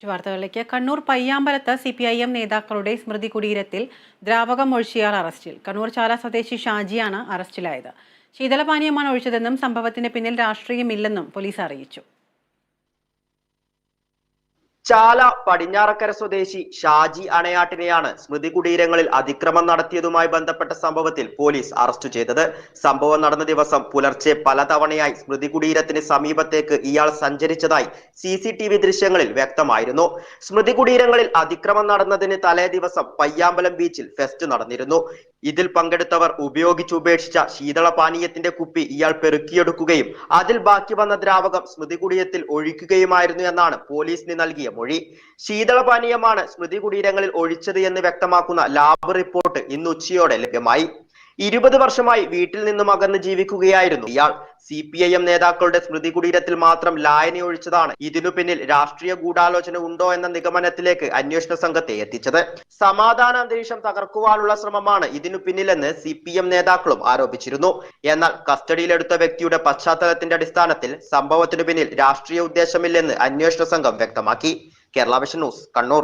വാർത്തകളിലേക്ക്. കണ്ണൂർ പയ്യാമ്പലത്ത് CPIM നേതാക്കളുടെ സ്മൃതി കുടീരത്തിൽ ദ്രാവകം ഒഴിച്ചയാൾ അറസ്റ്റിൽ. കണ്ണൂർ ചാല സ്വദേശി ഷാജിയാണ് അറസ്റ്റിലായത്. ശീതളപാനീയമാണ് ഒഴിച്ചതെന്നും സംഭവത്തിന് പിന്നിൽ രാഷ്ട്രീയമില്ലെന്നും പോലീസ് അറിയിച്ചു. ചാല പടിഞ്ഞാറക്കര സ്വദേശി ഷാജി അണയാട്ടിനെയാണ് സ്മൃതി കുടീരങ്ങളിൽ അതിക്രമം നടത്തിയതുമായി ബന്ധപ്പെട്ട സംഭവത്തിൽ പോലീസ് അറസ്റ്റ് ചെയ്തത്. സംഭവം നടന്ന ദിവസം പുലർച്ചെ പലതവണയായി സ്മൃതി കുടീരത്തിന് സമീപത്തേക്ക് ഇയാൾ സഞ്ചരിച്ചതായി CCTV ദൃശ്യങ്ങളിൽ വ്യക്തമായിരുന്നു. സ്മൃതി കുടീരങ്ങളിൽ അതിക്രമം നടന്നതിന് തലേ ദിവസം പയ്യാമ്പലം ബീച്ചിൽ ഫെസ്റ്റ് നടന്നിരുന്നു. ഇതിൽ പങ്കെടുത്തവർ ഉപേക്ഷിച്ച ശീതളപാനീയത്തിന്റെ കുപ്പി ഇയാൾ പെറുക്കിയെടുക്കുകയും അതിൽ ബാക്കി വന്ന ദ്രാവകം സ്മൃതി കുടീരത്തിൽ ഒഴിക്കുകയുമായിരുന്നു എന്നാണ് പോലീസിന് നൽകിയ മൊഴി. ശീതളപാനീയമാണ് സ്മൃതി കുടീരങ്ങളിൽ ഒഴിച്ചത് എന്ന് വ്യക്തമാക്കുന്ന ലാബ് റിപ്പോർട്ട് ഇന്ന് ഉച്ചയോടെ ലഭ്യമായി. 20 വർഷമായി വീട്ടിൽ നിന്നും അകന്ന് ജീവിക്കുകയായിരുന്നു ഇയാൾ. CPIM നേതാക്കളുടെ സ്മൃതി കുടീരത്തിൽ മാത്രം ലായനി ഒഴിച്ചതാണ് ഇതിനു പിന്നിൽ രാഷ്ട്രീയ ഗൂഢാലോചന ഉണ്ടോ എന്ന നിഗമനത്തിലേക്ക് അന്വേഷണ സംഘത്തെ എത്തിച്ചത്. സമാധാന അന്തരീക്ഷം തകർക്കുവാനുള്ള ശ്രമമാണ് ഇതിനു പിന്നിലെന്ന് CPM നേതാക്കളും ആരോപിച്ചിരുന്നു. എന്നാൽ കസ്റ്റഡിയിലെടുത്ത വ്യക്തിയുടെ പശ്ചാത്തലത്തിന്റെ അടിസ്ഥാനത്തിൽ സംഭവത്തിനു പിന്നിൽ രാഷ്ട്രീയ ഉദ്ദേശമില്ലെന്ന് അന്വേഷണ സംഘം വ്യക്തമാക്കി. Kerala vision news, Kannur.